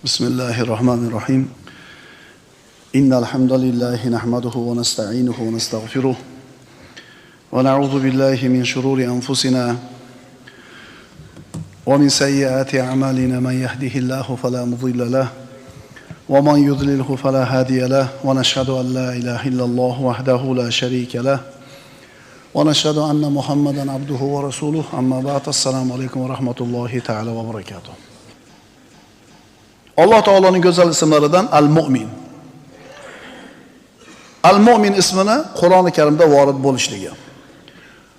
بسم الله الرحمن الرحيم إن الحمد لله نحمده ونستعينه ونستغفره ونعوذ بالله من شرور أنفسنا ومن سيئات أعمالنا من يهده الله فلا مضل له ومن يضلله فلا هادي له ونشهد أن لا إله إلا الله وحده لا شريك له ونشهد أن محمدا عبده ورسوله أما بعد السلام عليكم ورحمة الله تعالى وبركاته. Allah Teala'nın güzel isimlerinden Al-Mu'min. Al-Mu'min ismini Kur'an-ı Kerim'de varid bo'lishligi.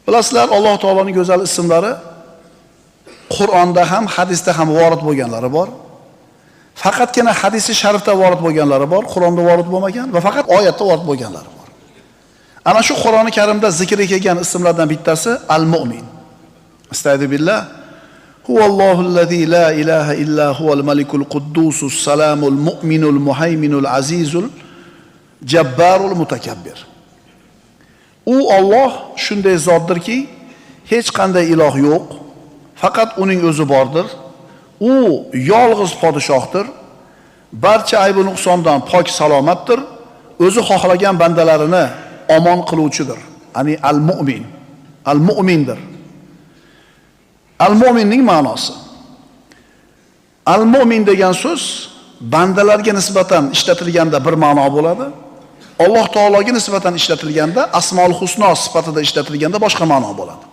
Bilasizlar, Allah Teala'nın güzel isimleri Kur'an'da ham, hadisde ham varid bo'lganlari bor. Faqatgina hadisi sharifda varid bo'lganlari bor, Kur'an'da varid bo'lmagan va faqat oyatda varid bo'lganlari bor. Ana shu Kur'an-ı Kerim'de zikri kelgan isimlardan bittasi Al-Mu'min. Estaizu billah. Huvallahu'l-lezî la ilahe illa huvel melikul kuddusus salamul mu'minul muhayminul azizul cebbarul mutakabbir. U Allah shunday zotdirki, hech qanday iloh yo'q, faqat uning o'zi bordir. U yolg'iz podshohdir. Barcha ayb va nuqsondan pok salomatdir. O'zi xohlagan bandalarini omon qiluvchidir. Ya'ni al-mu'min, al-mu'mindir. Al-Mu'minning ma'nosi. Al-Mu'min degan so'z bandalarga nisbatan ishlatilganda bir ma'no bo'ladi. Alloh taologa nisbatan ishlatilganda Asmaul Husno sifatida ishlatilganda boshqa ma'no bo'ladi.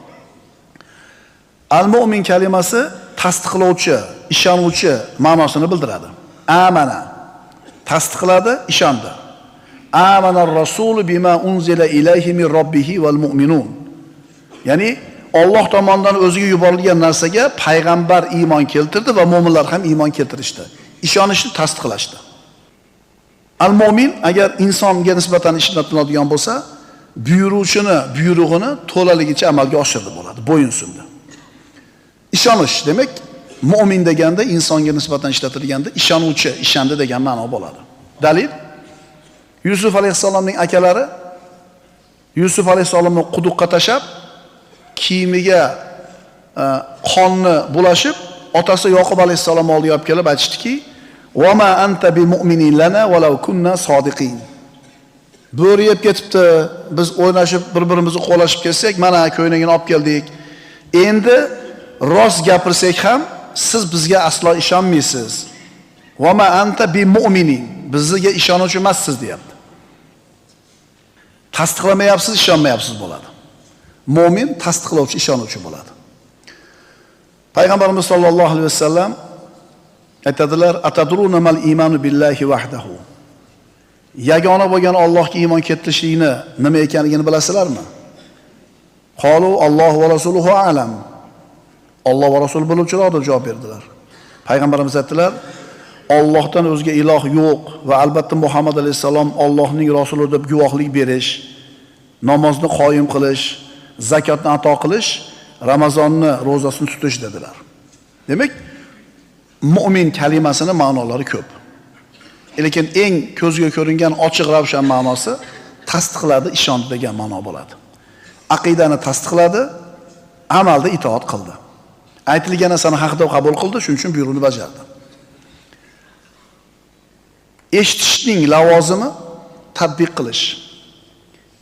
Al-Mu'min kalimasi tasdiqlovchi, ishonuvchi ma'nosini bildiradi. Amana tasdiqladi, ishondi. Amanar rasul bima unzila ilayhi min robbihi val mu'minun. Ya'ni Alloh tomonidan o'ziga yuborilgan narsaga payg'ambar iymon keltirdi va mu'minlar ham iymon keltirishdi. Ishonishni tasdiqlashdi. Al-Mu'min agar insonga nisbatan ishlatiladigan bo'lsa, buyuruvchini buyrug'ini to'laligicha amalga oshirdi bo'ladi, bo'yinsundi. Ishonish demak, mu'min deganda insonga nisbatan ishlatilganda ishonuvchi, ishondi degan ma'no bo'ladi. Dalil: Yusuf alayhisalomning akalari Yusuf alayhisalomni quduqqa tashab, kiyimiga qonni bulashib, otasi Yoqub alayhisalom oldiga olib kelib aytishdiki: "Va ma anta bi mu'minin lana walau kunna sodiqin." Bo'ri yeb ketibdi, biz o'ynashib bir-birimizni qo'lashib kelsak, mana ko'ynagini olib keldik. Endi rost gapirsak ham siz bizga aslo ishonmaysiz. "Va ma anta bi mu'minin." Bizga ishonuvchi emassiz deyapti. Tasdiqlamayapsiz, ishonmayapsiz bo'ladi. Mu'min tasdiqlovchi, ishonuvchi bo'ladi. Payg'ambarimiz sollallohu alayhi vasallam aytadilar: "Atadruna mal imanu billahi wahdahu." Yagona bo'lgan Allohga iymon keltirishlikni nima ekanligini bilasizlarmi? Qalu Alloh va rasuluhu a'lam. Alloh va rasul biluvchilardir javob berdilar. Payg'ambarimiz aytdilar: Allohdan o'zga iloh yo'q va albatta Muhammad alayhisalom Allohning rasuli deb guvohlik berish, namozni qoyim qilish, zakotni ato qilish, Ramazonni ro'zasini tutish dedilar. Demak, mu'min kalimasining ma'nolari ko'p. Lekin eng ko'zga ko'ringan ochiq ravshan ma'nosi tasdiqladi, ishondi degan ma'no bo'ladi. Aqidani tasdiqladi, amalda itoat qildi. Aytilgan narsani haqda qabul qildi, shuning uchun buyruqni bajardi. Eshitishning lavozimi tatbiq qilish.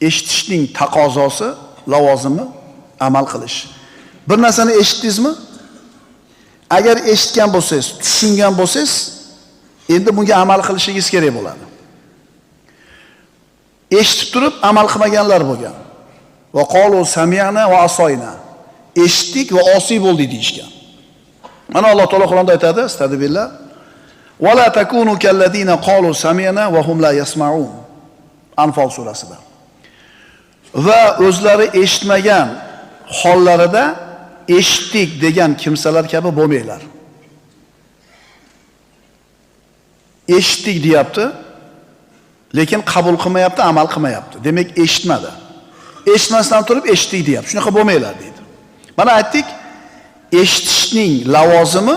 Eshitishning taqozosi lavozimi amal qilish. Bir narsani eshitdingizmi? Agar eshitgan bo'lsangiz, tushungan bo'lsangiz, endi bunga amal qilishingiz kerak bo'ladi. Eshitib turib amal qilmaganlar bo'lgan. Va qalu sami'na va asoyna. Eshitdik va osiy bo'ldik deyishgan. Mana Alloh taolo Qur'onda aytadi, astagfirullah: "Va la takunu kallazina qalu sami'na va hum la yasma'un." Anfal surasida. Va o'zlari eshitmagan hollarida eshitdik degan kimsalar kabi bo'lmanglar. Eshitdik deyapti, lekin qabul qilmayapti, amal qilmayapti. Demak, eshitmadi. Eshitmasdan turib eshitdik deyapti. Shunaqa bo'lmanglar deydi. Mana aytdik, eshitishning lavozimi,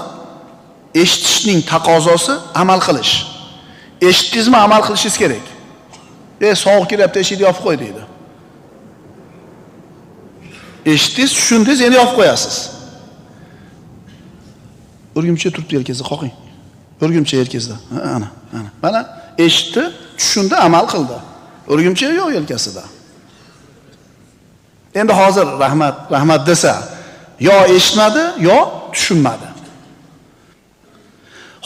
eshitishning taqozosi amal qilish. Eshitdingizmi, amal qilishingiz kerak. Sovuq kelyapti, eshikni yopib qo'y deydi. Eshitdingiz, tushundingiz, endi yopib qo'yasiz. Urgimchi turibdi yelkasi, qoqing. Urgumchi yelkasida. Ana. Mana eshitdi, tushundi, amal qildi. Urgumchi yo'q yelkasida. Endi hozir rahmat desa, yo eshitmadi, yo tushunmadi.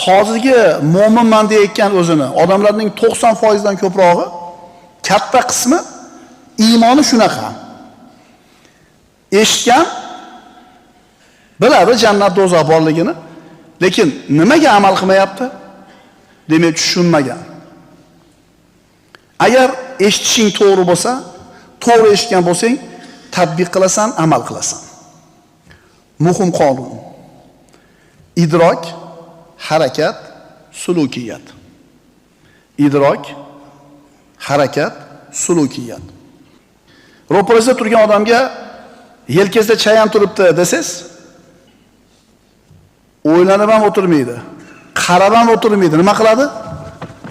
Hozirgi mo'minman deyotgan o'zini odamlarning 90% dan ko'prog'i, katta qismi iymoni shunaqa. Eshitgan, biladi jannat do'zax borligini, lekin nimaga amal qilmayapti? Demak, tushunmagan. Agar eshitishing to'g'ri bo'lsa, to'g'ri eshitgan bo'lsang, tatbiq qilasan, amal qilasan. Muhim qonun. Idrok, harakat, sulukiyat. Idrok, harakat, sulukiyat. Ro'paringizda turgan odamga yelkasida chayan turibdi desangiz, o'ylanib ham o'tirmaydi, qarab ham o'tirmaydi. Nima qiladi?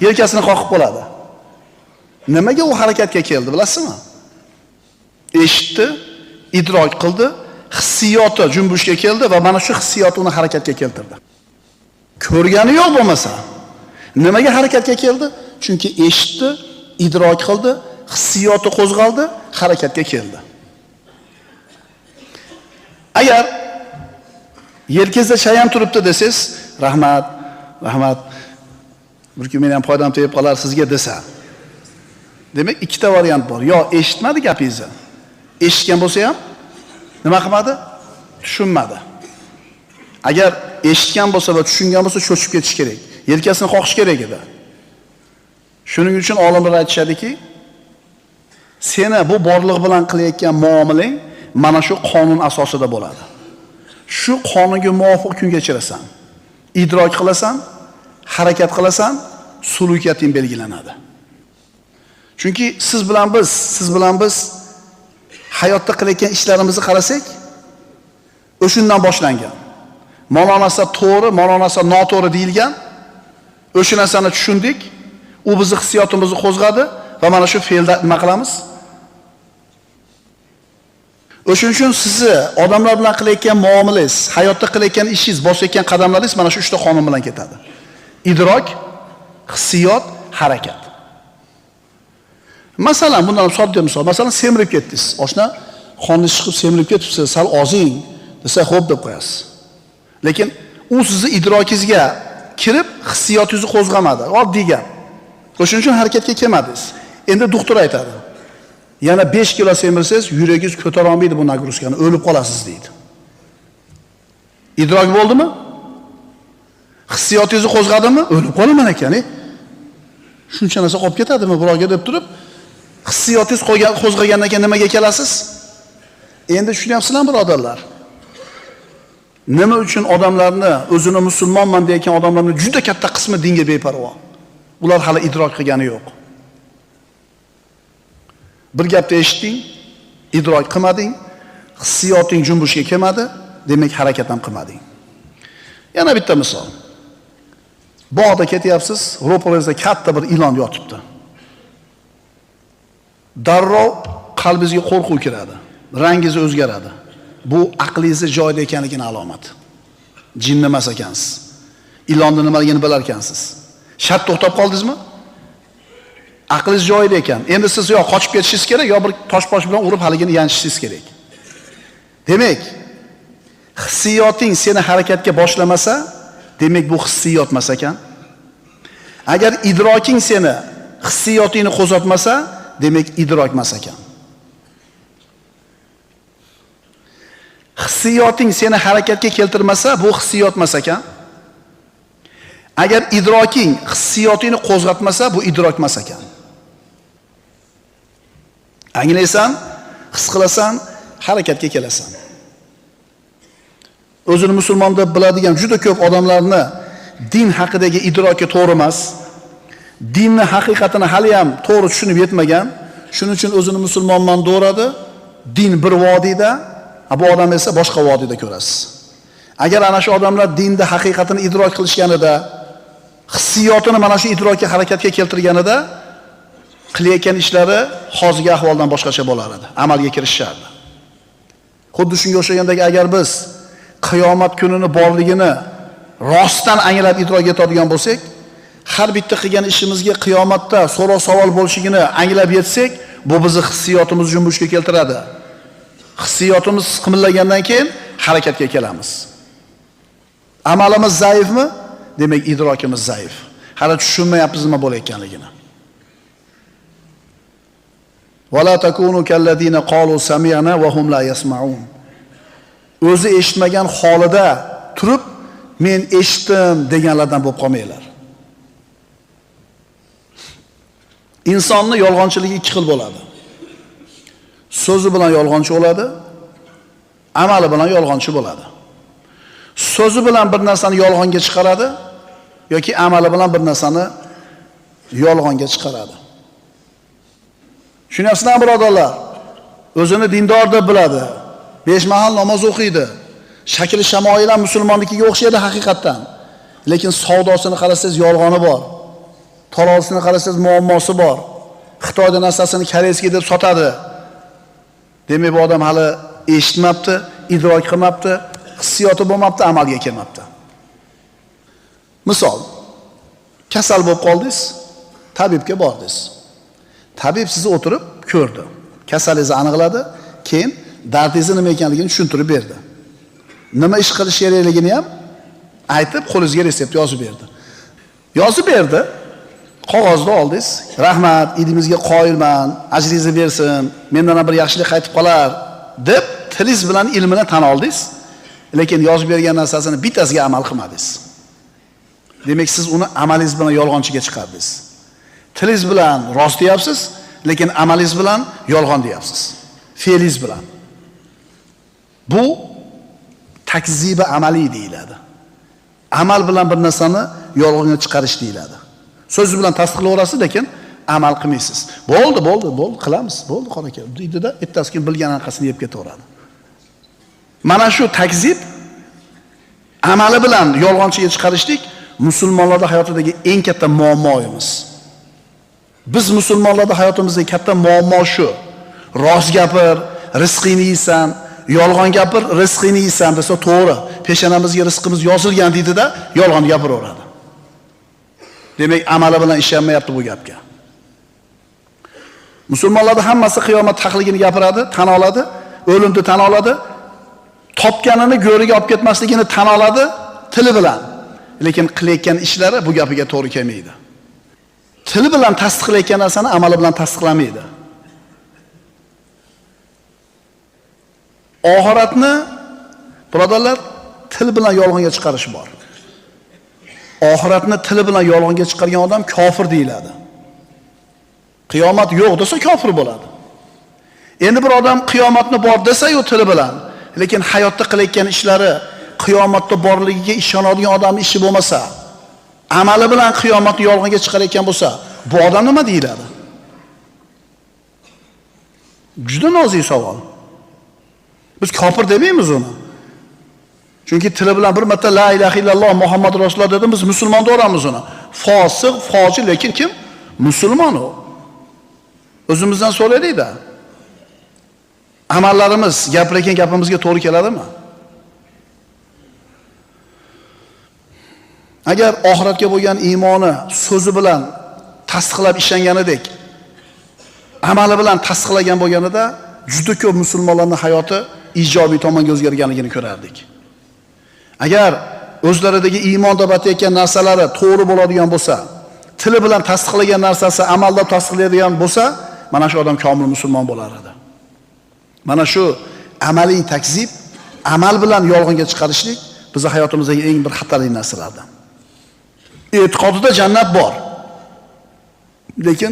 Yelkasini qoqib qo'yadi. Nimaga u harakatga keldi, bilasizmi? Eshitdi, idrok qildi, hissiyoti junbushga keldi va mana shu hissiyot uni harakatga keltirdi. Ko'rgani yo'q bo'lmasa, nimaga harakatga keldi? Chunki eshitdi, idrok qildi, hissiyoti qo'zg'aldi, harakatga keldi. Agar yelkasida chayam turibdi desangiz, rahmat, bir kun men ham foydam tegib qolar sizga desa. Demak, ikkita variant bor. Yo eshitmadi gapingizni. Eshitgan bo'lsa ham nima qilmadi? Tushunmadi. Agar eshitgan bo'lsa va tushungan bo'lsa cho'chib ketish kerak. Yelkasini qoqish kerak edi. Shuning uchun olimlar aytishadiki, seni bu borliq bilan qilayotgan muomalang mana shu qonun asosida bo'ladi. Shu qonunga muvofiq kun kechirasan, idrok qilasan, harakat qilasan, sulukiyating belgilanadi. Chunki siz bilan biz hayotda qilayotgan ishlarimizni qarasak, o'shundan boshlangan. Mana narsa to'g'ri, mana narsa noto'g'ri deyilgan. O'sha narsani tushundik, u bizning hissiyotimizni qo'zg'adi va mana shu fe'lda nima qilamiz? O'shuning uchun sizni odamlar bilan qilayotgan muomalangiz, hayotda qilayotgan ishingiz, bosayotgan qadamlaringiz mana shu 3 ta qonun bilan ketadi. Idrok, hissiyot, harakat. Masalan, bundan sodda misol, masalan, semirib ketdingiz. Oshna qonni chiqib semirib ketibsiz, sal ozing desa, xo'p deb qo'yasiz. Lekin u sizni idrokingizga kirib, hissiyotingizni qo'zg'amadi. Oddiy gap. O'shuning uchun harakatga kelmadingiz. Endi doktor aytadi. Yana 5 kilo semirsangiz, yuragingiz ko'tara olmaydi bu nagruzkani, o'lib qolasiz deydi. Idrok bo'ldimi? Hissiyotingizni qo'zg'adimi? O'lib qolaman ekan. Shuncha narsa qolib ketadimi birovga deb turib, hissiyotingiz qo'zg'agandan keyin nimaga kelasiz? Endi tushunyapsizlarmi, birodarlar? Nima uchun odamlarni, o'zini musulmonman deyotgan odamlarning juda katta qismi dinga beparvo. Ular hali idrok qilgani yo'q. Bir gapni eshitding, idrok qilmading, hissiyoting junbushga kelmadi, demak harakat ham qilmading. Yana bitta misol. Bog'da ketyapsiz, ro'paringizda katta bir ilon yotibdi. Darrov qalbingizga qo'rquv kiradi, rangingiz o'zgaradi. Bu aqlingizni joyida ekanligini alomati. Jinni emas ekansiz. Ilonni nimaligini bilar ekansiz. Shart to'xtab qoldingizmi? Aqlingiz joyida ekan. Endi siz yo qochib ketishingiz kerak, yo bir toshpoch bilan urib haligini yanchishingiz kerak. Demak, hissiyoting seni harakatga boshlamasa, demak bu hissiyot emas ekan. Agar idroking seni hissiyotingni qo'zg'atmasa, demak idrok emas ekan. Hissiyoting seni harakatga keltirmasa, bu hissiyot emas ekan. Agar idroking hissiyotingni qo'zg'atmasa, bu idrok emas ekan. Anglaysan, his qilasan, harakatga kelasan. O'zini musulmon deb biladigan juda ko'p odamlarni din haqidagi idroki to'g'ri emas. Dinni haqiqatini hali ham to'g'ri tushunib yetmagan. Shuning uchun o'zini musulmonman do'radi. Din bir vodiyda, bu odam esa boshqa vodiyda ko'rasiz. Agar ana shu odamlar dinda haqiqatini idrok qilishganida, hissiyotini mana shu idrokka harakatga keltirganida, qilayotgan ishlari hozirgi ahvoldan boshqacha bo'lar edi. Amalga kirishardi. Xuddi shunga o'xshagandagi agar biz qiyomat kunini borligini rostdan anglab idrok etadigan bo'lsak, har bitta qilgan ishimizga qiyomatda so'roq savol bo'lishigini anglab yetsak, bu bizni hissiyotimiz junbushga keltiradi. Hissiyotimiz qimirlagandan keyin harakatga kelamiz. Amalimiz zaifmi? Demak, idrokimiz zaif. Hali tushunmayapmiz nima bo'layotganligini. Wala takunu kallazina qalu sami'na wa hum la yasma'un. O'zi eshitmagan holida turib, men eshitdim deganlardan bo'lib qolmanglar. Insonning yolg'onchiligi ikki xil bo'ladi. So'zi bilan yolg'onchi bo'ladi, amali bilan yolg'onchi bo'ladi. So'zi bilan bir narsani yolg'onga chiqaradi yoki amali bilan bir narsani yolg'onga chiqaradi. Tushunyapsizlarmi, birodarlar? O'zini dindor deb biladi. 5 mahal namoz o'qiydi. Shakli shamoilan musulmonligiga o'xshaydi haqiqatdan. Lekin savdosini qarasangiz yolg'oni bor. Tarozisini qarasangiz muammosi bor. Xitoyda narsasini koreyskiy deb sotadi. Demak, bu odam hali eshitmabdi, idrok qilmabdi, hissiyoti bo'lmabdi, amalga kelmabdi. Misol, kasal bo'lib qoldingiz, tabibga bordingiz. Tabib sizni o'tirib ko'rdi. Kasalingizni aniqladi, keyin dardingizni nima ekanligini tushuntirib berdi. Nima ish qilish kerakligini ham aytib, qo'lingizga retsept yozib berdi. Yozib berdi. Qog'ozni oldingiz. Rahmat, idimizga qoyilman, ajringizni bersin, mendan bir yaxshilik qaytib qolar deb tilingiz bilan ilmini tan oldingiz. Lekin yozib bergan narsasini bittasiga amal qilmadingiz. Demak, siz uni amalingiz bilan yolg'onchiga chiqardingiz. Tilingiz bilan rost deyapsiz, lekin amalingiz bilan yolg'on deyapsiz. Fe'lingiz bilan. Bu takzibi amaliy deyiladi. Amal bilan bir narsani yolg'onga chiqarish deyiladi. So'z bilan tasdiqlayverasiz, lekin amal qilmaysiz. Bo'ldi, qilamiz. Bo'ldi, qora aka. Deydida, ertasiga bilgan anqasini yeb ketaveradi. Mana shu takzib amali bilan yolg'onchiga chiqarishlik musulmonlarning hayotidagi eng katta muammoimiz. Biz musulmonlarning hayotimizdagi katta muammo shu. Rost gapir, rizqingni yeysan, yolg'on gapir, rizqingni yeysan desa to'g'ri. Peshonamizga rizqimiz yozilgan deydida, yolg'on gapiraveradi. Demak, amali bilan ishlanmayapti bu gapga. Musulmonlarning hammasi qiyomat haqligini gapiradi, tan oladi, o'limni tan oladi, topganini go'riga olib ketmasligini tan oladi tili bilan. Lekin qilayotgan ishlari bu gapiga to'g'ri kelmaydi. Tili bilan tasdiqlayotgan narsani amali bilan tasdiqlamaydi. Oxiratni birodarlar til bilan yolg'onga chiqarish bor. Oxiratni tili bilan yolg'onga chiqargan odam kofir deyiladi. Qiyomat yo'q desa kofir bo'ladi. Endi bir odam qiyomatni bor desa-yu tili bilan, lekin hayotda qilayotgan ishlari qiyomatda borligiga ishonadigan odam ishi bo'lmasa, amali bilan qiyomatni yolg'onga chiqarayotgan bo'lsa, bu odam nima deyiladi? Juda nozik savol. Biz kofir demaymiz uni. Chunki tili bilan bir marta la ilaha illalloh Muhammad rasululloh dedim, biz musulmon deymiz uni. Fosiq, fojir, lekin kim? Musulmon u. O'zimizdan so'raylik-da. Amallarimiz gapirgan gapimizga to'g'ri keladimi? Agar oxiratga bo'lgan iymoni so'zi bilan tasdiqlab ishlanganidek, amali bilan tasdiqlagan bo'lganida juda ko'p musulmonlarning hayoti ijobiy tomonga o'zgarganligini ko'rardik. Agar o'zlaridagi iymon deb aytayotgan narsalari to'g'ri bo'ladigan bo'lsa, tili bilan tasdiqlagan narsasi amalda tasdiqlaydigan bo'lsa, mana shu odam komil musulmon bo'lar edi. Mana shu amaliy takzib, amal bilan yolg'onga chiqarishlik bizning hayotimizdagi eng bir xatarli narsalardan. E'tiqodida jannat bor. Lekin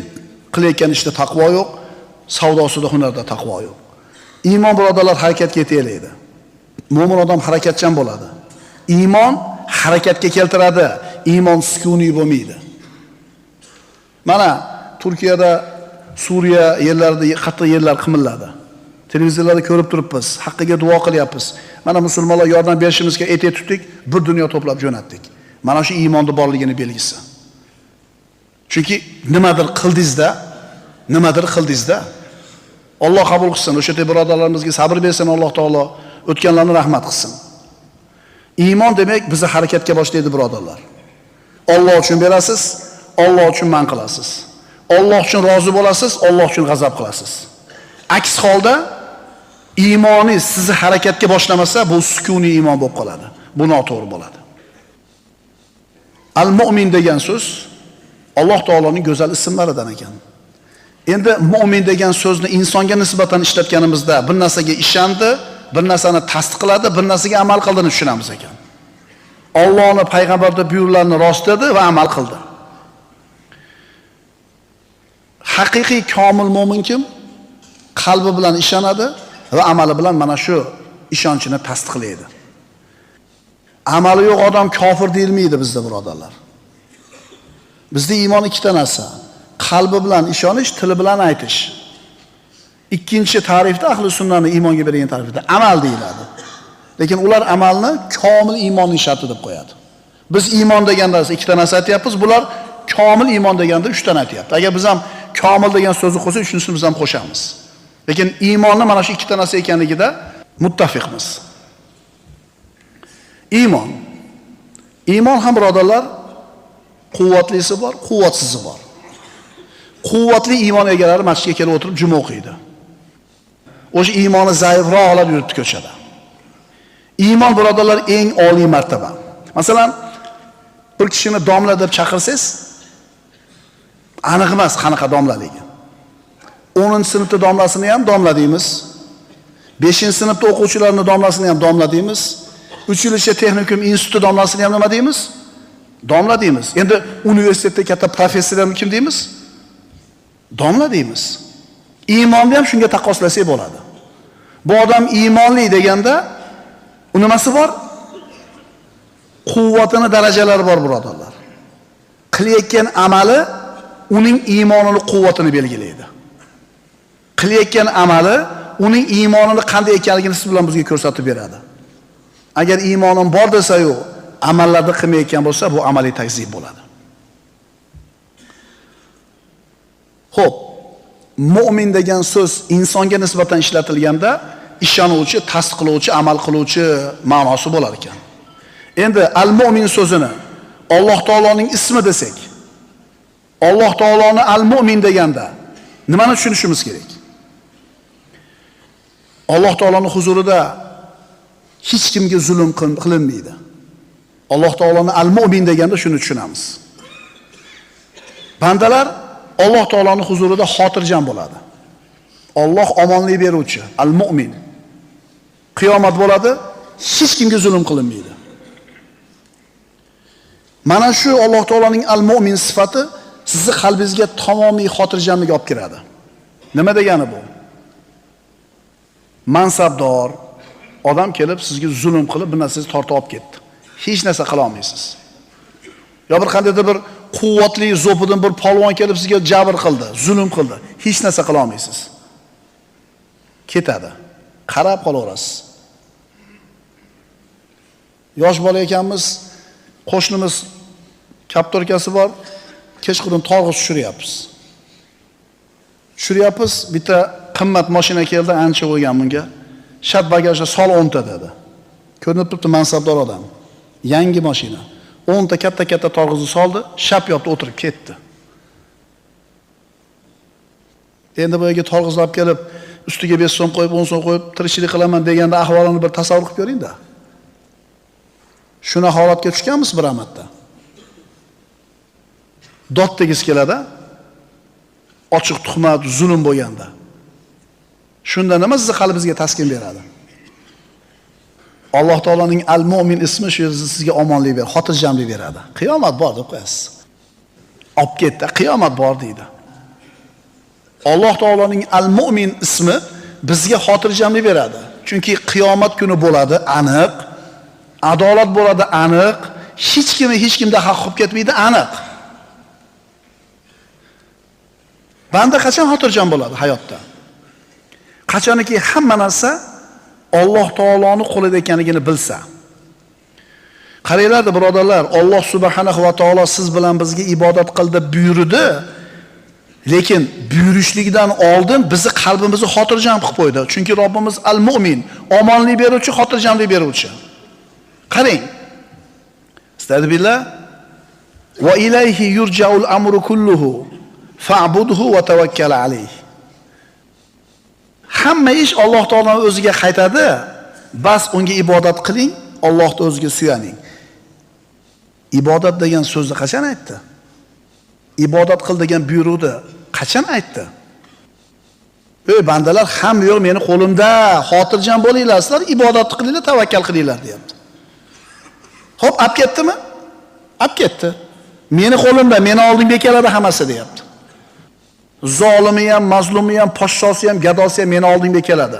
qilayotgan ishda taqvo yo'q, savdosida, hunarda taqvo yo'q. Iymon birodarlar harakatga yetaydi. Mo'min odam harakatchan bo'ladi. Iymon harakatga keltiradi. Iymon sukuniy bo'lmaydi. Mana Turkiyada, Suriya yerlarida qattiq yerlar qimilladi. Televizorlarda ko'rib turibmiz, haqqiga duo qilyapmiz. Mana musulmonlar yordam berishimizga e'tiyor tutdik, bir dunyo to'plab jo'natdik. Mana shu iymonda borligini belgisi. Chunki nimadir qildingizda, Alloh qabul qilsin. O'sha birodarlarimizga sabr bersin Alloh taolo, o'tganlarni rahmat qilsin. Iymon demak bizni harakatga boshlaydi, birodarlar. Alloh uchun berasiz, Alloh uchun man qilasiz. Alloh uchun rozi bo'lasiz, Alloh uchun g'azab qilasiz. Aks holda iymoningiz sizni harakatga boshlamasa, bu sukuniy iymon bo'lib qoladi. Bu noto'g'ri bo'ladi. Al-Mu'min degan so'z Alloh taoloning go'zal ismlaridan ekan. Endi mu'min degan so'zni insonga nisbatan ishlatganimizda bir narsaga ishondi, bir narsani tasdiqladi, bir narsaga amal qildini tushunamiz ekan. Allohning payg'ambarda buyruqlarini rostladi va amal qildi. Haqiqiy komil mu'min kim? Qalbi bilan ishonadi va amali bilan mana shu ishonchini tasdiqlaydi. Amali yo'q odam kofir deyilmaydi bizda, birodarlar. Bizda iymon ikkita narsa. Qalbi bilan ishonish, tili bilan aytish. Ikkinchi ta'rifda ahli sunnatning iymonga bergan ta'rifida amal deyiladi. Lekin ular amalni komil iymonning sharti deb qo'yadi. Biz iymon degan narsa ikkita narsa aytyapmiz, bular komil iymon deganda 3 ta aytyapti. Agar biz ham komil degan so'zni qo'ysak, uchinchisini biz ham qo'shamiz. Lekin iymonni mana shu ikkita narsa ekanligida muttafiqmiz. Iymon ham birodarlar quvvatlisi bor, quvvatsizi bor. Quvvatli iymon egalari masjidga kelib o'tirib juma o'qiydi. O'sha iymoni zaifroqlar yuribdi ko'chada. Iymon birodarlar eng oliy martaba. Masalan, bir kishini domla deb chaqirsangiz, aniq emas qanaqa domlaligi. 10-sinfda domlasini ham domla deymiz. 5-sinfda o'quvchilarning domlasini ham domla deymiz. 3 yilcha texnikum instituti domlasini ham nima deymiz? Domla deymiz. Endi universitetda katta professorlarni kim deymiz? Domla deymiz. Iymonni ham shunga taqqoslasak bo'ladi. Bu odam iymonli deganda nimasi bor? Quvvatini darajalari bor, birodarlar. Qilayotgan amali uning iymonini quvvatini belgilaydi. Qilayotgan amali uning iymonini qanday ekanligini siz bilan bizga ko'rsatib beradi. Agar iymonim bor desa-yu, amallarni qilmayotgan bo'lsa, bu amaliy takzib bo'ladi. Xo'p, mu'min degan so'z insonga nisbatan ishlatilganda ishonuvchi, tasdiqlovchi, amal qiluvchi ma'nosi bo'lar ekan. Endi al-mu'min so'zini Alloh taoloning ismi desak, Alloh taoloni al-mu'min deganda nimani tushunishimiz kerak? Alloh taoloning huzurida hech kimga zulm qilinmaydi. Alloh taoloni al-mu'min deganda shuni tushunamiz. Bandalar Alloh taoloning huzurida xotirjam bo'ladi. Alloh omonlik beruvchi, al-mu'min. Qiyomat bo'ladi, hech kimga zulm qilinmaydi. Mana shu Alloh taoloning al-mu'min sifati sizni qalbingizga tamomiy xotirjamlik olib kiradi. Nima degani bu? Mansabdor odam kelib sizga zulm qilib bir narsangizni tortib olib ketdi. Hech narsa qila olmaysiz. Yo bir qandaydir bir quvvatli zo'pidan bir polvon kelib sizga jabr qildi, zulm qildi. Hech narsa qila olmaysiz. Ketadi. Qarab qolaverasiz. Yosh bola ekanmiz, qo'shnimiz kaptorkasi bor, kechqurun torg'iz tushiryapmiz. Bitta qimmat mashina keldi, ancha qo'ygan bunga. Shat bagajga sol 10 ta dedi. Ko'rinib turibdi mansabdor odam. Yangi mashina. 10 ta katta torg'izni soldi, shap yopdi, o'tirib ketdi. Endi bu yerga torg'izlab kelib, ustiga 5 so'm qo'yib, 10 so'm qo'yib, tirikchilik qilaman deganda ahvolini bir tasavvur qilib ko'ring-da. Shuna holatga tushganmiz bir amatda. Dod tegiz keladi. Ochiq tuhmat, zulm bo'lganda. Shunda nima sizni qalbingizga taskin beradi? Alloh taoloning al-mu'min ismi shu sizga omonlik beradi, xotirjamlik beradi. Qiyomat bor deb qo'yasiz. Olib ketdi, qiyomat bor deydi. Alloh taoloning al-mu'min ismi bizga xotirjamlik beradi. Chunki qiyomat kuni bo'ladi, aniq. Adolat bo'ladi, aniq. Hech kimda haq qolib ketmaydi, aniq. Banda qachon xotirjam bo'ladi hayotda? Qachonki hamma narsa Alloh taoloning qo'lida ekanligini bilsa. Qaranglar birodarlar, Alloh subhanahu va taolo siz bilan bizga ibodat qil deb buyurdi. Lekin buyurishlikdan oldin bizni qalbimizni xotirjam qilib qo'ydi. Chunki Robbimiz al-mu'min, omonlik beruvchi, xotirjamlik beruvchi. Qarang. Astagfirullah. Va ilayhi yurja'ul amru kulluhu fa'budhu va tawakkal alayhi. Hamma ish Alloh taoloning o'ziga qaytadi. Bas unga ibodat qiling, Allohning o'ziga suyaning. Ibodat degan so'zni qachon aytdi? Ibodat qil degan buyruqni qachon aytdi? Ey bandalar, ham yo'q meni qo'limda, xotirjam bo'linglar, sizlar ibodat qilinglar, tavakkal qilinglar deyapti. Xo'p, olib ketdimi? Olib ketdi. Meni qo'limda, meni oldimga keladi hammasi deyapti. Zolimi ham, mazlumi ham, podshosi ham, gadosi ham meni oldimga keladi.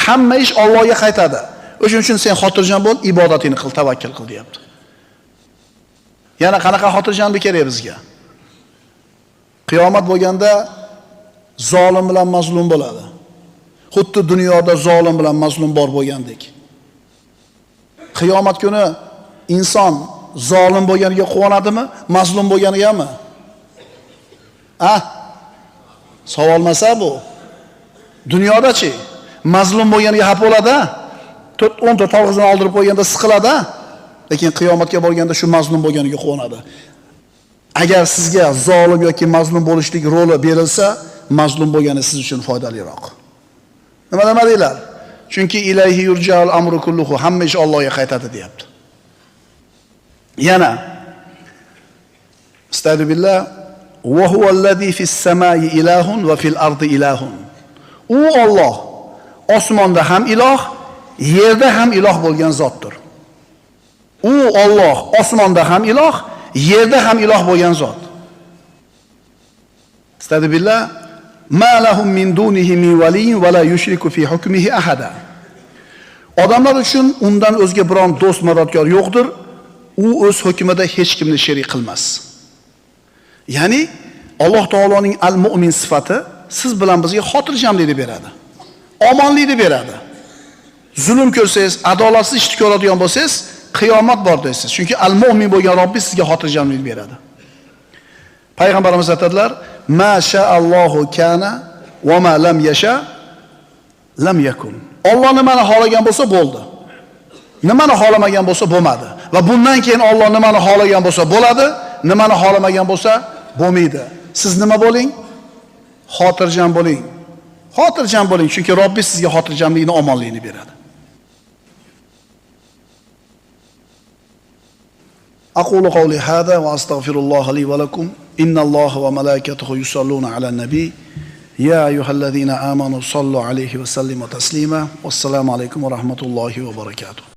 Hamma ish Allohga qaytadi. O'shuning uchun sen xotirjam bo'l, ibodatingni qil, tavakkal qil deyapti. Yana qanaqa xotirjamlik kerak bizga? Qiyomat bo'lganda zolim bilan mazlum bo'ladi. Xuddi dunyoda zolim bilan mazlum bor bo'lgandek. Qiyomat kuni inson zolim bo'lganiga quvonadimi, mazlum bo'lganigami? Savol masa bu. Dunyoda-chi, mazlum bo'lganiga xafa bo'ladi, 10 ta tog'izini oldirib qo'yganda siqiladi, lekin qiyomatga borganda shu mazlum bo'lganiga quvonadi. Agar sizga zolim yoki mazlum bo'lishlik roli berilsa, mazlum bo'lgani siz uchun foydaliroq. Nima demadinglar? Chunki ilayhi yurja'ul amru kulluhu, hamma ish Allohga qaytadi deyapti. Yana Astagfirullah. Va huvallazi fis samai ilahun va fil ardi ilahun. U Alloh osmonda ham iloh, yerda ham iloh bo'lgan zotdir. U Alloh osmonda ham iloh, yerda ham iloh bo'lgan zot. Astagfirullah. Ma lahum min dunihi min waliyyin va la yushriku fi hukmihi ahada. Odamlar uchun undan o'zga biron do'st madadkor yo'qdir. U o'z hukmida hech kimni sherik qilmas. Ya'ni Alloh taoloning al-mu'min sifati siz bilan bizga xotirjamlikni beradi. Omonlikni beradi. Zulm ko'rsangiz, adolatsiz ishni ko'radigan bo'lsangiz, qiyomat bor deysiz. Chunki al-mu'min bo'lgan Robbingiz sizga xotirjamlik beradi. Payg'ambarimiz aytadilar: "Ma sha'allohu kana va ma lam yasha lam yakun." Alloh nimani xohlagan bo'lsa bo'ldi. Nimani xohlamagan bo'lsa bo'lmadi. Va bundan keyin Alloh nimani xohlagan bo'lsa bo'ladi, nimani xohlamagan bo'lsa bo'lmaydi. Siz nima bo'ling? Xotirjam bo'ling. Xotirjam bo'ling, chunki Robbingiz sizga xotirjamlikni, omonlikni beradi. Aqulu qawli hada va astaghfirulloha li va lakum. Innalloha va malaikatahu yusalluna alan nabiy. Ya ayyuhallazina amanu sallu alayhi va sallimu taslima. Wassalomu alaykum va rahmatullohi va barakatuh.